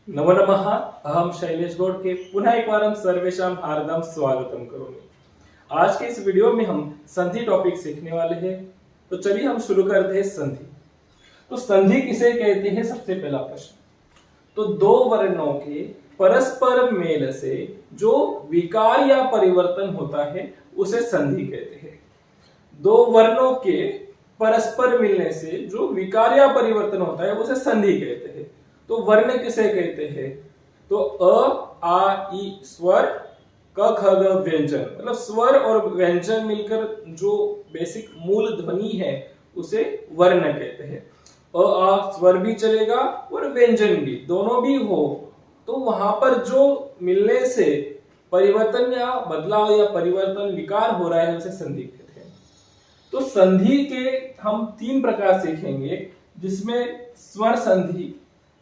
नमो नमः। अहम शैलेश गौड़ पुनः एक बार सर्वेषां हार्दं स्वागतम करोमि। आज के इस वीडियो में हम संधि टॉपिक सीखने वाले हैं। तो चलिए हम शुरू करते हैं संधि। तो संधि किसे कहते हैं? सबसे पहला प्रश्न, तो दो वर्णों के परस्पर मेल से जो विकार या परिवर्तन होता है उसे संधि कहते हैं। दो वर्णों के परस्पर मिलने से जो विकार या परिवर्तन होता है उसे संधि कहते हैं। तो वर्ण किसे कहते हैं? तो अ आ ई स्वर, क ख ग व्यंजन, मतलब स्वर और व्यंजन मिलकर जो बेसिक मूल ध्वनि है उसे वर्ण कहते हैं। अ आ स्वर भी चलेगा और व्यंजन भी, दोनों भी हो तो वहां पर जो मिलने से परिवर्तन या बदलाव या परिवर्तन विकार हो रहा है उसे संधि कहते हैं। तो संधि के हम तीन प्रकार सीखेंगे, जिसमें स्वर संधि,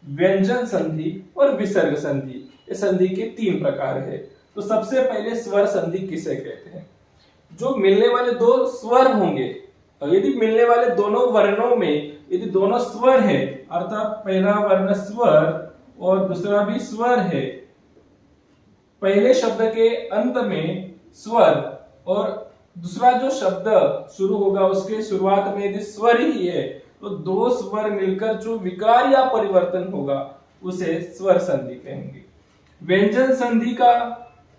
व्यंजन संधि और विसर्ग संधि। ये संधि के तीन प्रकार है। तो सबसे पहले स्वर संधि किसे कहते हैं? जो मिलने वाले दो स्वर होंगे, यदि मिलने वाले दोनों वर्णों में यदि दोनों स्वर है, अर्थात पहला वर्ण स्वर और दूसरा भी स्वर है, पहले शब्द के अंत में स्वर और दूसरा जो शब्द शुरू होगा उसके शुरुआत में यदि स्वर ही है, तो दो स्वर मिलकर जो विकार या परिवर्तन होगा उसे स्वर संधि कहेंगे। व्यंजन संधि का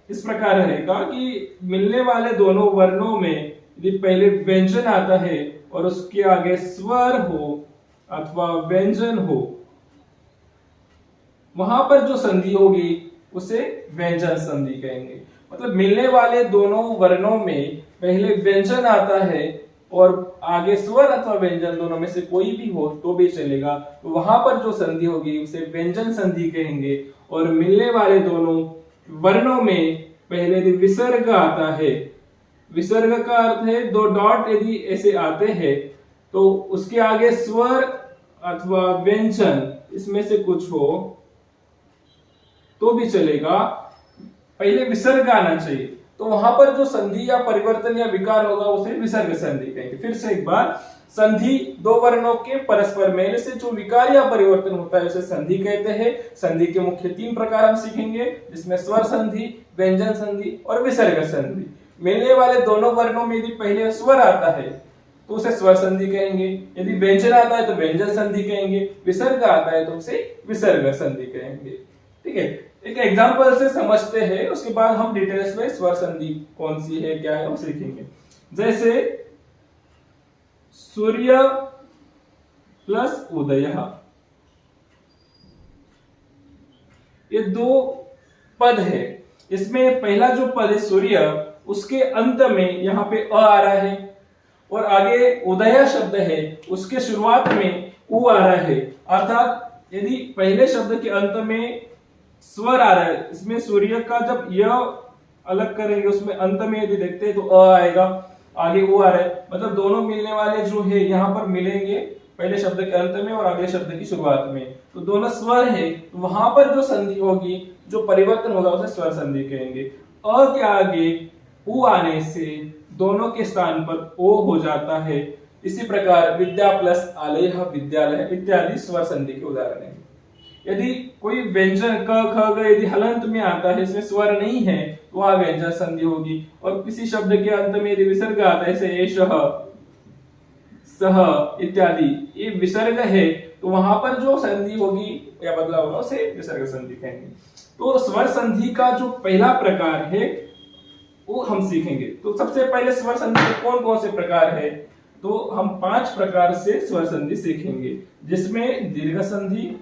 इस प्रकार रहेगा कि मिलने वाले दोनों वर्णों में यदि पहले व्यंजन आता है और उसके आगे स्वर हो अथवा व्यंजन हो, वहां पर जो संधि होगी उसे व्यंजन संधि कहेंगे। मतलब मिलने वाले दोनों वर्णों में पहले व्यंजन आता है और आगे स्वर अथवा व्यंजन दोनों में से कोई भी हो तो भी चलेगा, तो वहां पर जो संधि होगी उसे व्यंजन संधि कहेंगे। और मिलने वाले दोनों वर्णों में पहले यदि विसर्ग आता है, विसर्ग का अर्थ है दो डॉट यदि ऐसे आते हैं तो उसके आगे स्वर अथवा व्यंजन इसमें से कुछ हो तो भी चलेगा, पहले विसर्ग आना चाहिए। तो वहां पर जो संधि या परिवर्तन या विकार होगा उसे विसर्ग संधि कहेंगे। फिर से एक बार, संधि दो वर्णों के परस्पर मेल से जो विकार या परिवर्तन होता है उसे संधि कहते हैं। संधि के मुख्य तीन प्रकार हम सीखेंगे, जिसमें स्वर संधि, व्यंजन संधि और विसर्ग संधि। मिलने वाले दोनों वर्णों में यदि पहले स्वर आता है तो उसे स्वर संधि कहेंगे, यदि व्यंजन आता है तो व्यंजन संधि कहेंगे, विसर्ग आता है तो उसे विसर्ग संधि कहेंगे। ठीक है, एक एग्जांपल से समझते हैं, उसके बाद हम डिटेल्स में स्वर संधि कौन सी है क्या है वो सीखेंगे। जैसे सूर्य प्लस उदय, ये दो पद है। इसमें पहला जो पद है सूर्य, उसके अंत में यहाँ पे अ आ रहा है और आगे उदय शब्द है उसके शुरुआत में उ आ रहा है। अर्थात यदि पहले शब्द के अंत में स्वर आ रहा है, इसमें सूर्य का जब यह अलग करेंगे उसमें अंत में यदि देखते हैं तो अ आएगा, आगे वो आ रहा है, मतलब दोनों मिलने वाले जो है यहाँ पर मिलेंगे पहले शब्द के अंत में और अगले शब्द की शुरुआत में, तो दोनों स्वर है, तो वहां पर जो संधि होगी, जो परिवर्तन होगा उसे स्वर संधि कहेंगे। अ के आगे उ आने से दोनों के स्थान पर ओ हो जाता है। इसी प्रकार विद्या प्लस आलय विद्यालय इत्यादि स्वर संधि के उदाहरण है। यदि कोई व्यंजन क ख ग यदि हलंत में आता है, इसमें स्वर नहीं है, तो वहां व्यंजन संधि होगी। और किसी शब्द के अंत में यदि विसर्ग आता है, जैसे एषः, सह इत्यादि, ये विसर्ग है, तो वहां पर जो संधि होगी या बदलाव होगा उसे विसर्ग संधि कहेंगे। तो स्वर संधि का जो पहला प्रकार है वो हम सीखेंगे। तो सबसे पहले स्वर संधि के कौन कौन से प्रकार है? तो हम 5 प्रकार से स्वर संधि सीखेंगे, जिसमें दीर्घ संधि,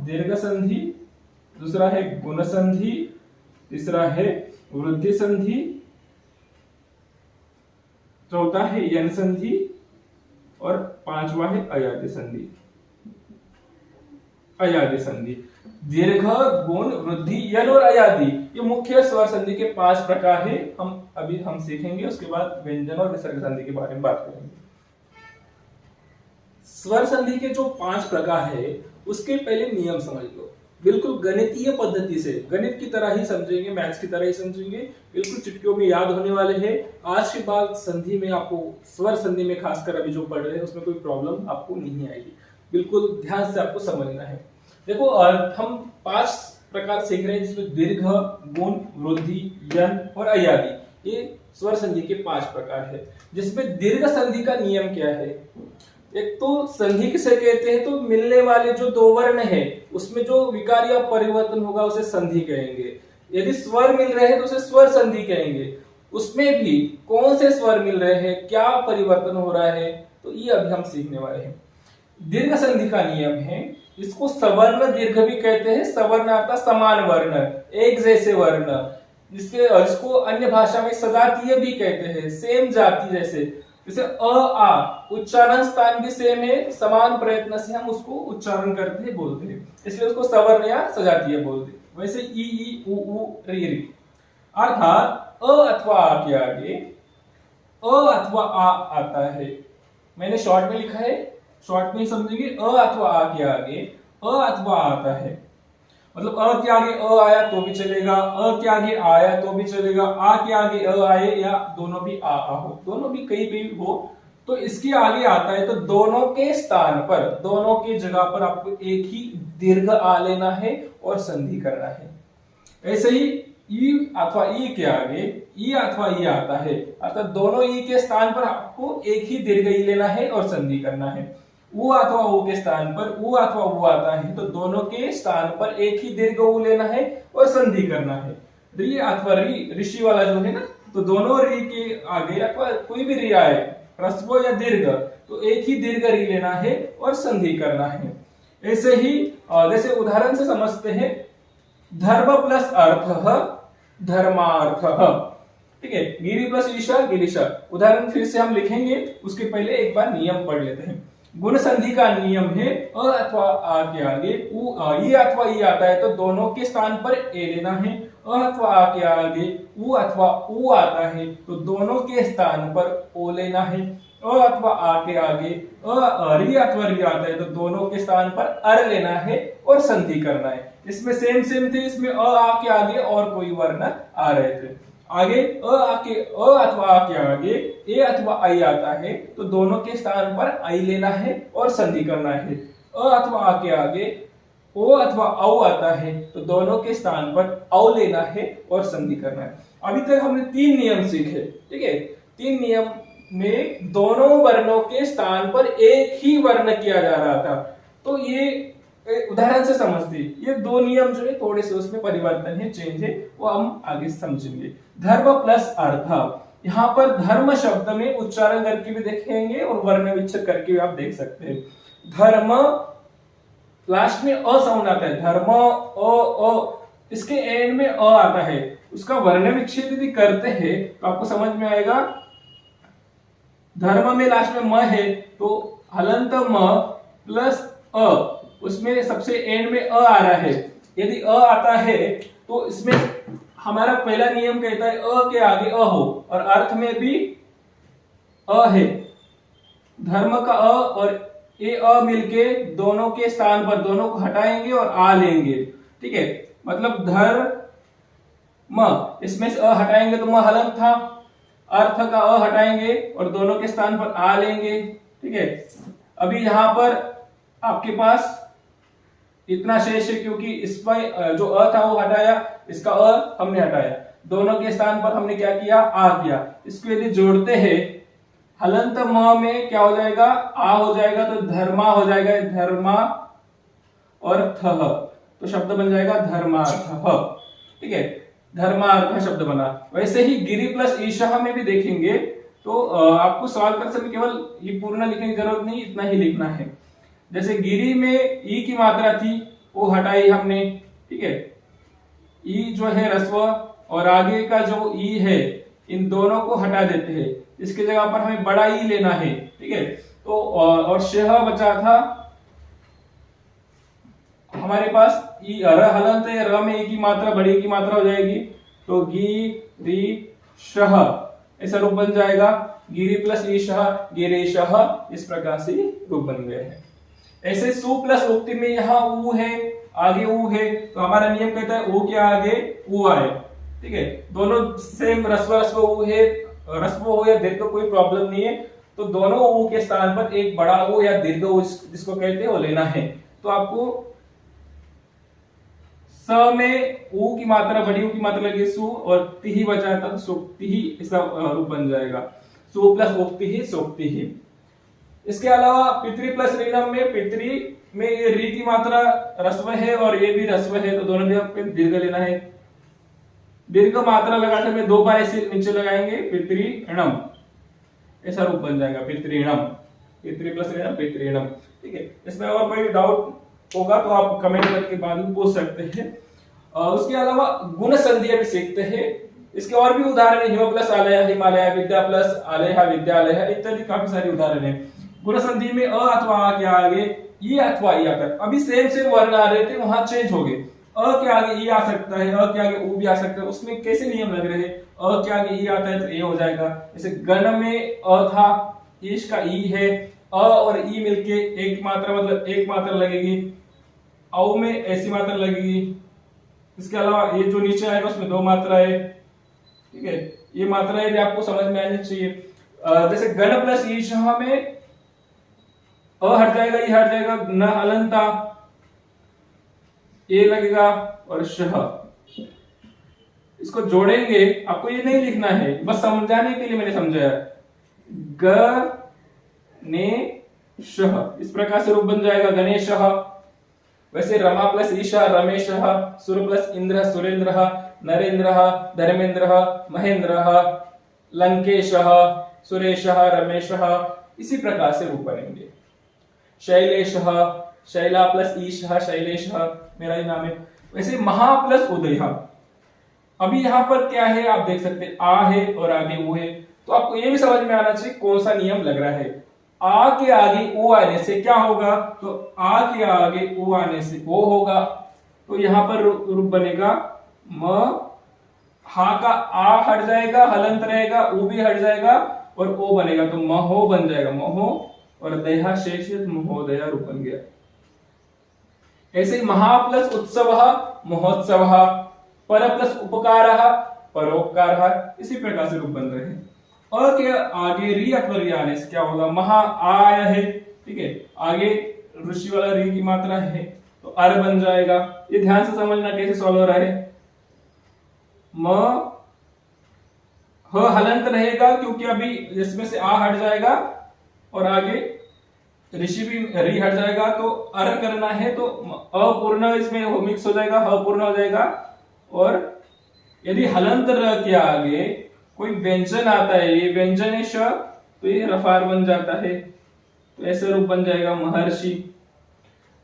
दीर्घ संधि, दूसरा है गुण संधि, तीसरा है वृद्धि संधि, चौथा है यन संधि और पांचवा है अयादि संधि। अयादि संधि, दीर्घ, गुण, वृद्धि, यन और अयादि, ये मुख्य स्वर संधि के 5 प्रकार है। हम सीखेंगे, उसके बाद व्यंजन और विसर्ग संधि के बारे में बात करेंगे। स्वर संधि के जो 5 प्रकार है उसके पहले नियम समझ लो। बिल्कुल गणितीय पद्धति से, गणित की तरह ही समझेंगे, मैथ्स की तरह ही समझेंगे, बिल्कुल चुटकियों में याद होने वाले हैं। आज के बाद संधि में आपको, स्वर संधि में खासकर अभी जो पढ़ रहे हैं उसमें कोई प्रॉब्लम आपको नहीं आएगी, बिल्कुल ध्यान से आपको समझना है। देखो हम 5 प्रकार सीख रहे हैं, जिसमें दीर्घ, गुण, वृद्धि, यन और अयादि, ये स्वर संधि के 5 प्रकार है। जिसमें दीर्घ संधि का नियम क्या है? एक तो संधि किसे कहते हैं, तो मिलने वाले जो दो वर्ण है उसमें जो विकार या परिवर्तन होगा उसे संधि कहेंगे। यदि स्वर मिल रहे हैं तो उसे स्वर संधि कहेंगे। उसमें भी कौन से स्वर मिल रहे हैं, क्या परिवर्तन हो रहा है, तो ये अभी हम सीखने वाले हैं। दीर्घ संधि का नियम है, इसको सवर्ण दीर्घ भी कहते हैं। सवर्ण अर्थात समान वर्ण, एक जैसे वर्ण, इसको अन्य भाषा में सजातीय भी कहते हैं, सेम जाति जैसे। जैसे अ आ, उच्चारण स्थान भी सेम है, समान प्रयत्न से हम उसको उच्चारण करते हैं, बोलते हैं, इसलिए उसको सवर्ण या सजातीय बोलते हैं। वैसे ई उ ऊ री री, अर्थात अ अथवा आ के आगे अ अथवा आ आता है। मैंने शॉर्ट में लिखा है, शॉर्ट में समझेंगे। अ अथवा आ के आगे अ अथवा आता है, मतलब अ के आगे अ आया तो भी चलेगा, अ के आगे आया तो भी चलेगा, आ के आगे अ आए या दोनों भी आ हो, दोनों भी कहीं भी हो, तो इसके आगे आता है तो दोनों के स्थान पर, दोनों के जगह पर आपको एक ही दीर्घ आ लेना है और संधि करना है। ऐसे ही ई अथवा ई के आगे ई अथवा ई आता है, अर्थात दोनों ई के स्थान पर आपको एक ही दीर्घ ई लेना है और संधि करना है। उ अथवा उ के स्थान पर उ अथवा उ आता है तो दोनों के स्थान पर एक ही दीर्घ उ लेना है और संधि करना है। री अथवा री, ऋषि वाला जो है ना, तो दोनों री के आगे अथवा कोई भी री आए, ह्रस्व या दीर्घ, तो एक ही दीर्घ री लेना है और संधि करना है। ऐसे ही जैसे उदाहरण से समझते हैं, धर्म प्लस अर्थ धर्मार्थ, ठीक है। गिरि प्लस ईशा गिरीशा। उदाहरण फिर से हम लिखेंगे, उसके पहले एक बार नियम पढ़ लेते हैं। गुण संधि का नियम है, अ अथवा आ के आगे ई अथवा ई आता है तो दोनों के स्थान पर ए लेना है। अ अथवा आ के आगे उ अथवा उ आता है तो दोनों के स्थान पर ओ लेना है। अ अथवा आ के आगे री अथवा री आता है तो दोनों के स्थान पर अर लेना है और संधि करना है। इसमें सेम सेम थे, इसमें अ आ के आगे और कोई वर्ण आ रहे थे। आगे अ अथवा आ के आगे ए अथवा आई आता है तो दोनों के स्थान पर आई लेना है और संधि करना है। अ अथवा आ के आगे ओ अथवा औ आता है तो दोनों के स्थान पर औ लेना है और संधि करना है। अभी तक हमने 3 नियम सीखे, ठीक है। 3 नियम में दोनों वर्णों के स्थान पर एक ही वर्ण किया जा रहा था, तो ये उदाहरण से समझते, ये 2 नियम जो है थोड़े से उसमें परिवर्तन है, चेंज है, वो हम आगे समझेंगे। धर्म प्लस अर्थ, यहाँ पर धर्म शब्द में उच्चारण करके भी देखेंगे और वर्ण विच्छेद करके भी आप देख सकते हैं। धर्म, लास्ट में अ साउंड आता है, धर्म अ, इसके एंड में अ आता है, उसका वर्ण विच्छेद यदि करते हैं तो आपको समझ में आएगा। धर्म में लास्ट में म है तो हलंत म प्लस अ, उसमें सबसे एंड में अ आ रहा है। यदि अ आता है तो इसमें हमारा पहला नियम कहता है अ के आगे अ हो, और अर्थ में भी अ है। धर्म का अ और ए अ मिलके दोनों के स्थान पर दोनों को हटाएंगे और आ लेंगे, ठीक है। मतलब धर्म, इसमें से अ हटाएंगे तो म हलंत था, अर्थ का अ हटाएंगे और दोनों के स्थान पर आ लेंगे, ठीक है। अभी यहां पर आपके पास इतना शेष है क्योंकि इसमें जो अ था वो हटाया, इसका अ हमने हटाया, दोनों के स्थान पर हमने क्या किया, आ किया। इसको यदि जोड़ते हैं, हलंत म में क्या हो जाएगा, आ हो जाएगा तो धर्मा हो जाएगा, धर्मा और थ, तो शब्द बन जाएगा धर्मार्थ, ठीक है। धर्मार्थ शब्द बना। वैसे ही गिरि प्लस ईशा में भी देखेंगे तो आपको सवाल कर समय केवल ये पूर्ण लिखने की जरूरत नहीं, इतना ही लिखना है। जैसे गिरी में ई की मात्रा थी वो हटाई हमने, ठीक है। ई जो है ह्रस्व और आगे का जो ई है, इन दोनों को हटा देते हैं, इसके जगह पर हमें बड़ा ई लेना है, ठीक है। तो और शह बचा था हमारे पास ई, हलंत है, र में ई की मात्रा बड़ी की मात्रा हो जाएगी तो गी री शह, ऐसा रूप बन जाएगा। गिरी प्लस ईशह गिरीशह, इस प्रकार से रूप बन गए हैं। ऐसे सु प्लस उक्ति में यहाँ ऊ है, आगे ऊ है, तो हमारा नियम कहता है ऊ के आगे ऊ आए, ठीक है। दोनों सेम रस्व ऊ है, रस्व हो या दीर्घ कोई प्रॉब्लम नहीं है, तो दोनों ऊ के स्थान पर एक बड़ा ऊ या दीर्घ ऊ जिसको कहते हैं वो लेना है। तो आपको स में ऊ की मात्रा, बड़ी ऊ की मात्रा लगी सु, और तिही बचा है तब सुक्तिही, इसका रूप बन जाएगा सु प्लस उक्तिही सुक्तिही। इसके अलावा पितृ प्लस ऋणम में, पितृ में ये री की मात्रा रस्व है और ये भी रस्व है, तो दोनों में आपको दीर्घ लेना है। दीर्घ मात्रा लगाते हुए दो बार ऐसे नीचे लगाएंगे, पितृणम, ऐसा रूप बन जाएगा पितृणम, पितृ प्लस ऋणम पितृणम। ठीक है, इसमें और कोई डाउट होगा तो आप कमेंट करके बाद में पूछ सकते हैं। उसके अलावा गुण संधि अभी सीखते हैं। इसके और भी उदाहरण है, हिम प्लस आलय हिमालय, विद्या प्लस आलय विद्यालय, इत्यादि काफी सारे उदाहरण है। गुण संधि में अ अथवा आ के आगे ई अथवा ई आता है। अभी सेम वर्ण आ रहे थे, वहां चेंज हो गए। अ के आगे ई आ सकता है, अ के आगे ऊ भी आ सकता है। उसमें कैसे नियम लग रहे हैं, अ के आगे ई आता है तो ए हो जाएगा। जैसे गण में अ था, ईश का ई है, अ और ई मिलके एक मात्रा, मतलब एक मात्रा लगेगी। औ में ऐसी मात्रा लगेगी। इसके अलावा ये जो नीचे आएगा उसमें दो मात्रा है। ठीक है, ये मात्राएं भी आपको समझ में आनी चाहिए। जैसे गण प्लस ईश में अ हट जाएगा, ई हट जाएगा, न हलंता ये लगेगा और शह। इसको जोड़ेंगे, आपको ये नहीं लिखना है, बस समझाने के लिए मैंने समझाया। ग ने शह, इस प्रकार से रूप बन जाएगा गणेशः। वैसे रमा प्लस ईशा रमेशः, सुर प्लस इंद्र सुरेंद्रः, नरेंद्रः धर्मेंद्रः, महेंद्रः लंकेशः, सुरेशः रमेशः, इसी प्रकार से रूप बनेंगे। शैलेशः, शैला प्लस ईशः शैलेशः, मेरा ही नाम है। वैसे महा प्लस उदय, अभी यहाँ पर क्या है आप देख सकते हैं, आ है और आगे वो है, तो आपको ये भी समझ में आना चाहिए कौन सा नियम लग रहा है। आ के आगे ओ आने से क्या होगा, तो आ के आगे ओ आने से ओ होगा, तो यहां पर रूप बनेगा म। हा का आ हट जाएगा, हलंत रहेगा, ऊ भी हट जाएगा और ओ बनेगा, तो महो बन जाएगा, महो, और दया शेष महोदया रूप बन गया। ऐसे महा प्लस उत्सव महोत्सव, पर प्लस उपकार परोपकार, इसी प्रकार से रूप बन रहे हैं। अ के आगे री अथवा री आने से क्या होगा, महा आय है। ठीक है, आगे ऋषि वाला री की मात्रा है तो अर बन जाएगा। ये ध्यान से समझना कैसे सॉल्व हो रहा है। म ह हलंत रहेगा क्योंकि अभी इसमें से आ हट जाएगा और आगे ऋषि भी री हट जाएगा, तो अर करना है तो अपूर्ण इसमें मिक्स हो जाएगा, अपूर्ण हो जाएगा। और यदि हलंत र के आगे कोई व्यंजन आता है, ये व्यंजन है श, तो ये रफार बन जाता है, तो ऐसे रूप बन जाएगा महर्षि।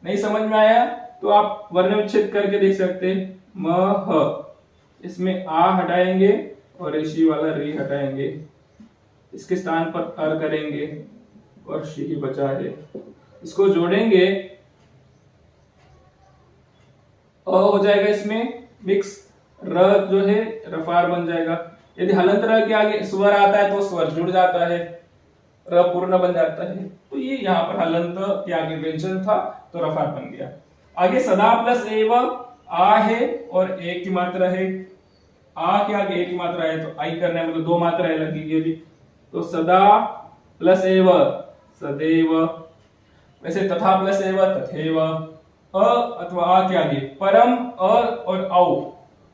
नहीं समझ में आया तो आप वर्ण विच्छेद करके देख सकते हैं। मह, इसमें आ हटाएंगे और ऋषि वाला री हटाएंगे, इसके स्थान पर अर करेंगे और शी ही बचा है। इसको जोड़ेंगे, अ हो जाएगा इसमें मिक्स, र जो है रफार बन जाएगा। यदि हलंत र के आगे स्वर आता है तो स्वर जुड़ जाता है, र पूर्ण बन जाता है। तो ये यहाँ पर हलंत के आगे व्यंजन था तो रफार बन गया। आगे सदा प्लस एव, आ है और एक की मात्रा है, आ के आगे एक की मात्रा है तो आई करना है, मतलब दो मात्राएं लगेगी अभी, तो सदा प्लस एव सदैव। वैसे तथा प्लस एव तथैव। अ अथवा आ के आगे परम, अ और औ,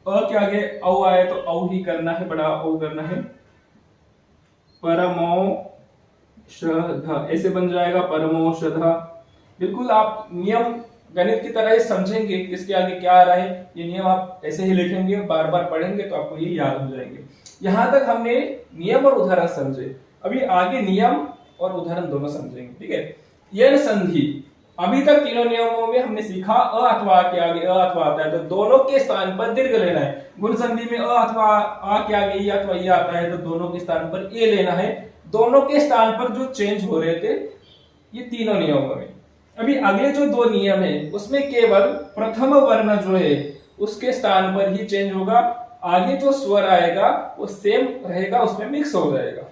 अ के आगे औ आए तो औ ही करना है, बड़ा औ करना है। परमौषध, ऐसे बन जाएगा परमौषध। बिल्कुल आप नियम गणित की तरह ही समझेंगे किसके आगे क्या आ रहा है। ये नियम आप ऐसे ही लिखेंगे, बार बार पढ़ेंगे तो आपको ये याद हो जाएंगे। यहां तक हमने नियम और उदाहरण समझे, अभी आगे नियम और उदाहरण दोनों समझेंगे। ठीक है, यह संधि, अभी तक तीनों नियमों में हमने सीखा अ अथवा के आगे अ अथवा आता है तो दोनों के स्थान पर दीर्घ लेना है। गुण संधि में अ अथवा आ के आगे ई अथवा ई आता है तो दोनों के स्थान पर ए लेना है। दोनों के स्थान पर जो चेंज हो रहे थे ये तीनों नियमों में। अभी अगले जो दो नियम है उसमें केवल प्रथम वर्ण जो है उसके स्थान पर ही चेंज होगा, आगे जो स्वर आएगा वो सेम रहेगा, उसमें मिक्स हो जाएगा।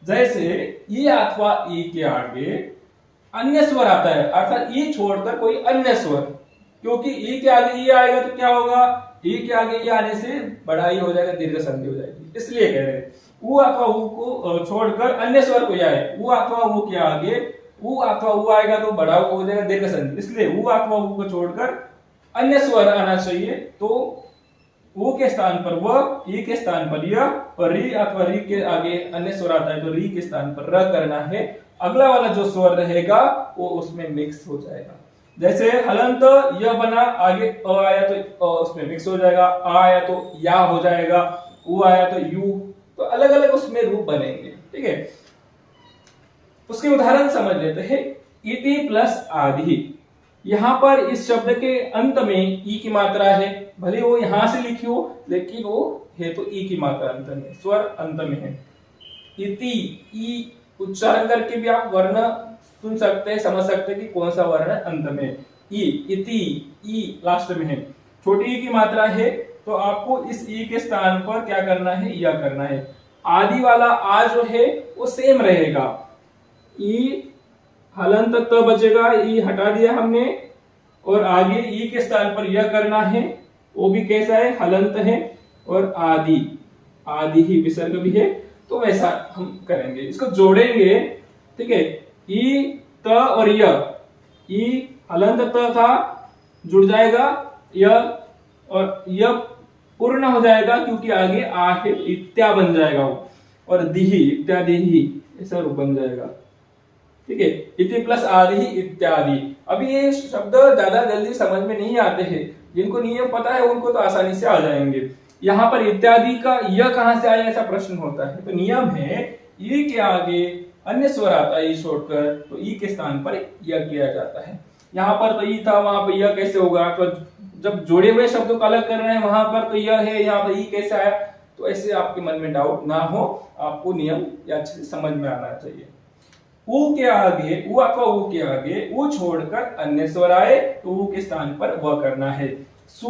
जैसे ई अथवा ई के आगे अन्य स्वर आता है, अर्थात ई छोड़कर कोई अन्य स्वर, क्योंकि ई के आगे ई आएगा तो क्या होगा, ई के आगे ई आने से बड़ा ई हो जाएगा, दीर्घ संधि हो जाएगी। इसलिए कह रहे हैं उ अथवा उ को छोड़कर अन्य स्वर कोई आए, उ अथवा उ के आगे उ अथवा उ आएगा तो बड़ा उ हो जाएगा, दीर्घ संधि। इसलिए उ अथवा उ को छोड़कर अन्य स्वर आना चाहिए, तो वो के स्थान पर व, ई के स्थान पर य, और री अथवा री के आगे अन्य स्वर आता है तो री के स्थान पर र करना है। अगला वाला जो स्वर रहेगा वो उसमें मिक्स हो जाएगा। जैसे हलंत य बना, आगे अ आया तो उसमें मिक्स हो जाएगा, आ आया तो या हो जाएगा, उ आया तो यू, तो अलग अलग उसमें रूप बनेंगे। ठीक है, उसके उदाहरण समझ लेते हैं। इति प्लस आदि, यहां पर इस शब्द के अंत में ई की मात्रा है, भले वो यहां से लिखी हो लेकिन वो है तो ई की मात्रा अंत में, स्वर अंत में है। इति, ई उच्चारण करके भी आप वर्ण सुन सकते हैं, समझ सकते हैं कि कौन सा वर्ण अंत में। ई, इति, ई लास्ट में है, छोटी ई की मात्रा है तो आपको इस ई के स्थान पर क्या करना है, या करना है। आदि वाला आ जो है वो सेम रहेगा, ई हलंत त बचेगा, ई हटा दिया हमने, और आगे ई के स्थान पर यह करना है, वो भी कैसा है, हलंत है, और आदि, आदि ही विसर्ग भी है, तो वैसा हम करेंगे, इसको जोड़ेंगे। ठीक है, ई त और य, ई हलंत त था, जुड़ जाएगा य, और य पूर्ण हो जाएगा क्योंकि आगे आ है, इत्या बन जाएगा वो, और दिही, इत्यादि ही, ऐसा रूप बन जाएगा। ठीक है, इति प्लस आदि इत्यादि। अभी ये शब्द ज्यादा जल्दी समझ में नहीं आते हैं, जिनको नियम पता है उनको तो आसानी से आ जाएंगे। यहाँ पर इत्यादि का यह कहां से आया, ऐसा प्रश्न होता है, तो नियम है ई के आगे अन्य स्वर आता है ई छोड़कर, तो ई के स्थान पर यह किया जाता है। यहाँ पर तो ई था, वहां पर यह कैसे होगा, तो जब जोड़े हुए शब्दों को अलग कर रहे हैं, वहां पर तो यह है, यहाँ पर ई कैसे आया, तो ऐसे आपके मन में डाउट ना हो, आपको नियम अच्छे से समझ में आना चाहिए। उ के आगे, उ अथवा उ के आगे उ छोड़कर अन्य स्वर आए तो उ के स्थान पर व करना है। सु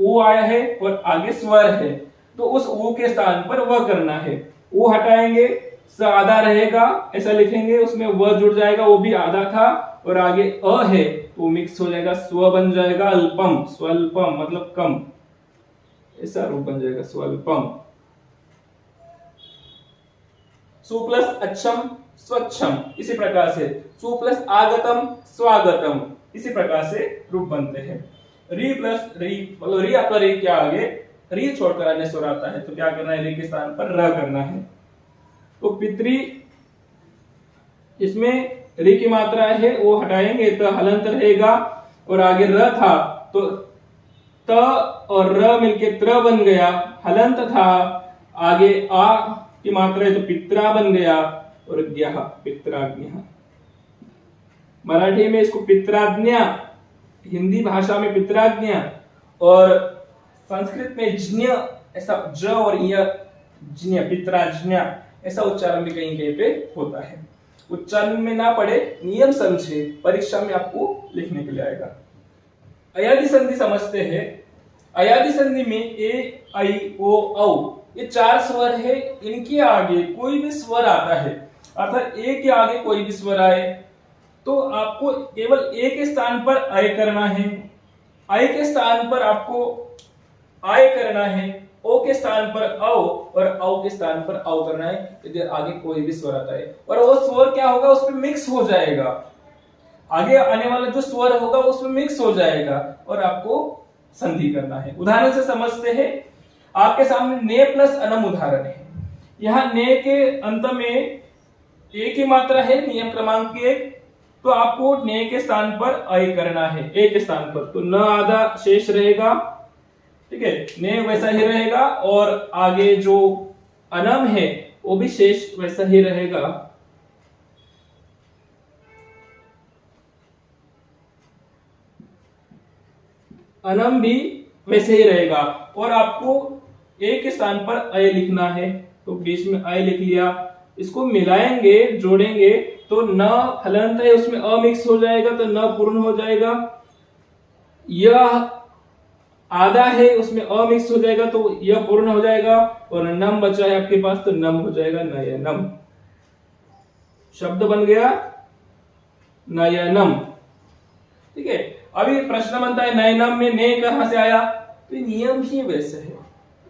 उ आया है और आगे स्वर है तो उस उ के स्थान पर व करना है। उ हटाएंगे, स आधा रहेगा, ऐसा लिखेंगे, उसमें व जुड़ जाएगा, वो भी आधा था, और आगे अ है तो मिक्स हो जाएगा, स्व बन जाएगा अल्पम, स्वल्पम मतलब कम, ऐसा रूप बन जाएगा स्वल्पम। सु प्लस अच्छम स्वच्छम, इसी प्रकार से सु प्लस आगतम स्वागतम, इसी प्रकार से रूप बनते हैं। री प्लस री, मतलब री अथवा री के आगे री छोड़कर अन्य स्वर आता है तो क्या करना है, री के स्थान पर र करना है। तो पितरी, इसमें री की मात्रा है वो हटाएंगे तो हलंत रहेगा, और आगे र था तो त और र मिलके त्र बन गया, हलंत था, आगे आ की मात्रा है तो पित्रा बन गया, और ज्ञः पित्राज्ञः। मराठी में इसको पित्राज्ञा, हिंदी भाषा में पित्राज्ञा, और संस्कृत में ज्ञ, ऐसा ज और य, ज्ञ, पित्राज्ञा, ऐसा उच्चारण भी कहीं कहीं पे होता है। उच्चारण में ना पढ़े, नियम समझे, परीक्षा में आपको लिखने के लिए आएगा। अयादि संधि समझते हैं। अयादि संधि में ए, आई, ओ, औ, ये चार स्वर है, इनके आगे कोई भी स्वर आता है, अर्थात ए के आगे कोई भी स्वर आए तो आपको केवल ए के स्थान पर आय करना है, आई के स्थान पर आपको आय करना है, ओ के स्थान पर औ और औ के स्थान पर औ करना है। यदि आगे कोई भी स्वर आता है और वो स्वर क्या होगा, उसमें मिक्स हो जाएगा, आगे आने वाला जो स्वर होगा उसमें मिक्स हो जाएगा और आपको संधि करना है। उदाहरण से समझते हैं। आपके सामने ने प्लस अनम उदाहरण है। यहाँ ने के अंत में ए की मात्रा है, नियम क्रमांक 1, तो आपको ने के स्थान पर अय करना है, ए के स्थान पर, तो न आधा शेष रहेगा, ठीक है, ने वैसा ही रहेगा, और आगे जो अनम है वो भी शेष वैसा ही रहेगा। अनम भी वैसे ही रहेगा, और आपको ए के स्थान पर अय लिखना है, तो बीच में अय लिख लिया, इसको मिलाएंगे, जोड़ेंगे, तो न हलंत है उसमें अ मिक्स हो जाएगा तो न पूर्ण हो जाएगा, यह आधा है उसमें अ मिक्स हो जाएगा तो यह पूर्ण हो जाएगा, और नम बचा है आपके पास तो नम हो जाएगा, नयनम शब्द बन गया नयनम। ठीक है, अभी प्रश्न बनता है नयनम में ने कहां से आया, तो नियम ही वैसे है,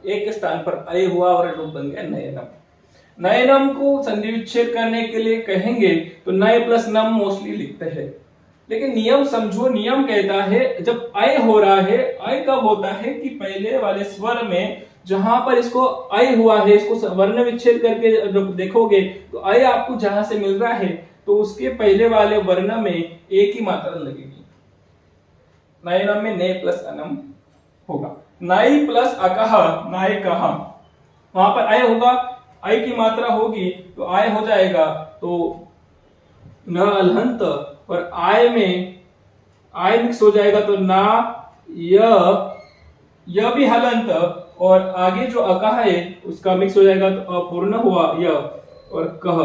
एक स्थान पर अय हुआ और रूप बन गया नयनम। नयनम को संधि विच्छेद करने के लिए कहेंगे तो नय प्लस नम मोस्टली लिखते हैं, लेकिन नियम समझो, नियम कहता है जब अय हो रहा है, अय कब होता है कि पहले वाले स्वर में जहां पर इसको अय हुआ है, इसको वर्ण विच्छेद करके जब देखोगे तो अय आपको जहां से मिल रहा है तो उसके पहले वाले वर्ण में एक ही मात्रा लगेगी। नयनम में ने प्लस अनम होगा, नाई प्लस अकह, नाय कहा, वहां पर अय होगा, अय की मात्रा होगी तो अय हो जाएगा, तो न अलहंत, और आय में आय मिक्स हो जाएगा तो ना य भी हलंत, और आगे जो अकह है उसका मिक्स हो जाएगा तो अपूर्ण हुआ य, और कह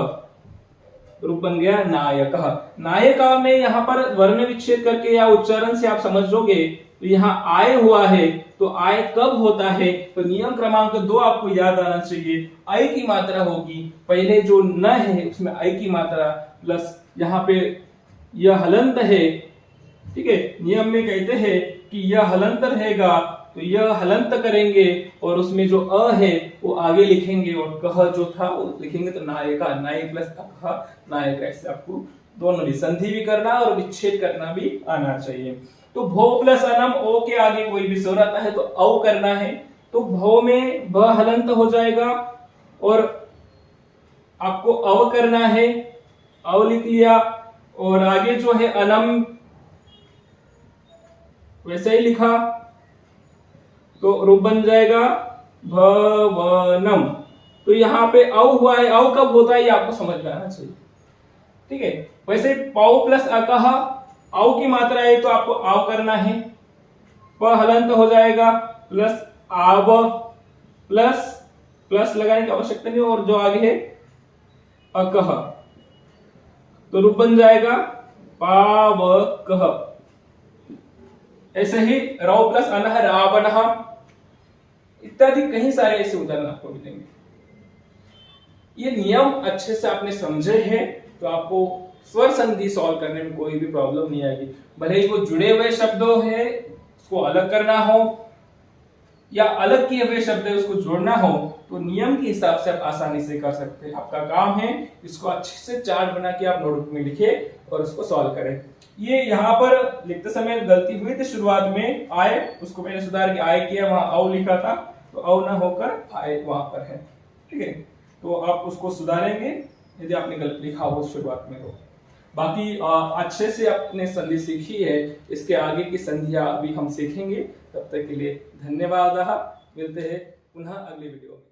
रूप बन गया नायकः। नायका में यहाँ पर वर्ण विच्छेद करके या उच्चारण से आप समझ लोगे तो यहाँ आय हुआ है, तो आय कब होता है, तो नियम क्रमांक 2 आपको याद आना चाहिए। आय की मात्रा होगी, पहले जो न है उसमें आय की मात्रा प्लस यहाँ पे यह हलंत है, ठीक है। नियम में कहते हैं कि यह हलंत रहेगा तो यह हलंत करेंगे और उसमें जो अ है वो आगे लिखेंगे, और कह जो था वो लिखेंगे, तो नायका, नाई प्लस अकह नायका। ऐसे आपको दोनों संधि भी करना और विच्छेद करना भी आना चाहिए। तो भो प्लस अनम, ओ के आगे कोई भी स्वर आता है तो औ करना है, तो भो में भ हलंत हो जाएगा और आपको अव करना है, अव लिख लिया, और आगे जो है अनम वैसे ही लिखा तो रूप बन जाएगा भवनम। तो यहाँ पे अव हुआ है, अव कब होता है ये आपको समझ में आना चाहिए, ठीक है। वैसे पौ प्लस अकह, अव की मात्रा है तो आपको आव करना है, प हलंत हो जाएगा प्लस आव, प्लस प्लस लगाने की आवश्यकता नहीं, और जो आगे है अकह तो रूप बन जाएगा पावकः। ऐसे ही रौ प्लस अनः रावणः इत्यादि कई सारे ऐसे उदाहरण आपको मिलेंगे। ये नियम अच्छे से आपने समझे हैं तो आपको स्वर संधि सॉल्व करने में कोई भी प्रॉब्लम नहीं आएगी। भले ही वो जुड़े हुए शब्द है उसको अलग करना हो या अलग किए हुए शब्द है उसको जोड़ना हो, तो नियम के हिसाब से आप आसानी से कर सकते हैं। आपका काम है इसको अच्छे से चार्ट बना के आप नोटबुक में लिखिए और उसको सॉल्व करें। ये यहाँ पर लिखते समय गलती हुई थी, शुरुआत में आय उसको मैंने सुधार के आय किया, वहां औ लिखा था तो औ ना होकर आय वहां पर है, ठीक है। तो आप उसको सुधारेंगे यदि आपने गलत लिखा हो शुरुआत में। तो बाकी अच्छे से आपने संधि सीखी है, इसके आगे की संधियां अभी हम सीखेंगे। तब तक के लिए धन्यवाद। मिलते हैं पुनः अगली वीडियो में।